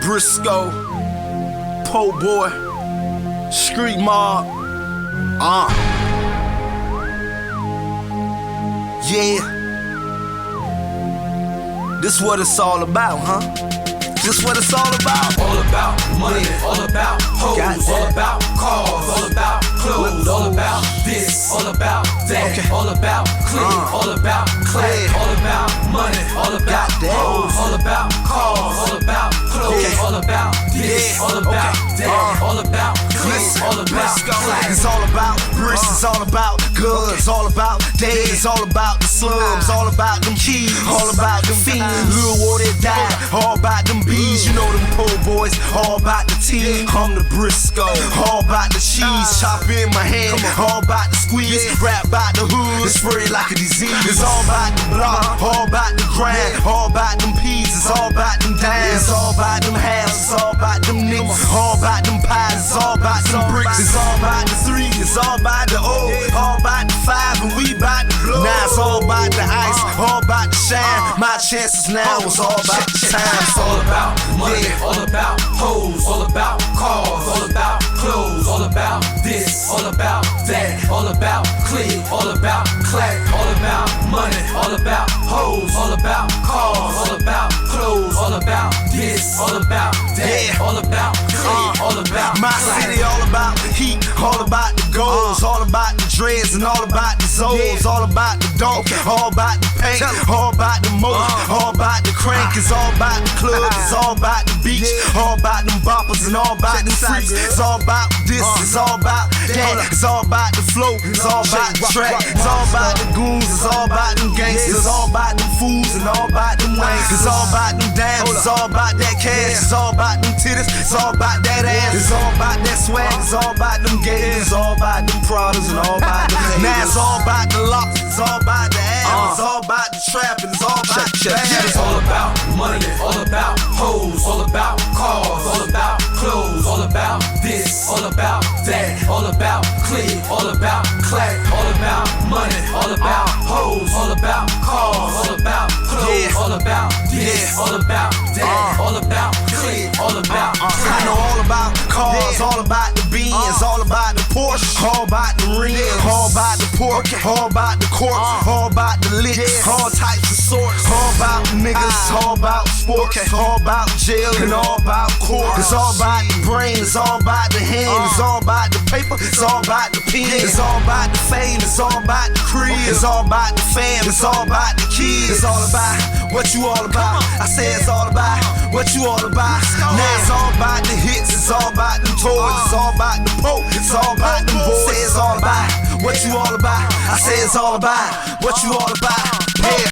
Briscoe, Po Boy, Street Mob. Yeah. This what it's all about, huh? This what it's all about. All about money, all about hoes, all about cars, all about clothes, all about this, all about that, all about clean, all about clay, all about money, all about hoes, all about cars, all about clothes, all about this, all about that, all about clean, all about clay. It's all about bricks, it's all about goods, all about days, it's all about the slums, all about them keys, all about them fiends, Lil Water die, all about them bees, you know them po boys, all about the tea. I'm the Briscoe, all about the cheese, chop in my hand, all about the squeeze, rap about the hood, it's spread like a disease. It's all about the block, all about the grind, all about them peas, it's all about them dimes, it's all about them halves, it's all about them niggas, all about them pies, it's all about them bricks, it's all about the three, it's all about the O, all about the five, and we about the blow. Now it's all about the ice, all about the shine. My chances now is all about the time. It's all about money, all about hoes, all about cars, all about clothes, all about this, all about that, all about clean, all about clack, all about money, all about hoes, all about cars, all about clothes, all about this, all about that, all about clean, all about my city, all about heat, all about the goals, all about the dreads and all about the zones, all about the dope, all about the paint, all about the motor, all about the crank, it's all about the club, it's all about the beach, all about them boppers and all about them freaks, it's all about this, it's all about that, it's all about the flow, it's all about the track, it's all about the goons, it's all about them gangsters, it's all about them fools and all about them wanks, it's all about them dimes, it's all about that cash, it's all about them titties, it's all about that ass, it's all about that swag, it's all about them gators, it's all about them Pradas and all about them haters. Now it's all about the locks, it's all about the ass, it's all about the trap, and it's all about the bag. It's all about money, all about hoes, all about cars, all about clothes, all about this, all about that, all about clean, all about clack, all about money, all about hoes, all about cars, all about clothes, all about this, all about that, all about clean, all about I know all about cars, all about the beans, all about the Porsche, all about the ring, all about the pork, all about the corpse, all about the licks, all types of sorts, all about niggas, all about sports, all about jail and all about court. It's all about the brain, it's all about the hand, it's all about the paper, it's all about the pen, it's all about the fame, it's all about the crib, it's all about the fam, it's all about the kids, it's all about what you all about. I say it's all about what you all about. Now it's all about the hits, it's all about them toys, it's all about the poke, it's all about them boys. Say it's all about what you all about. I say it's all about what you all about. Yeah.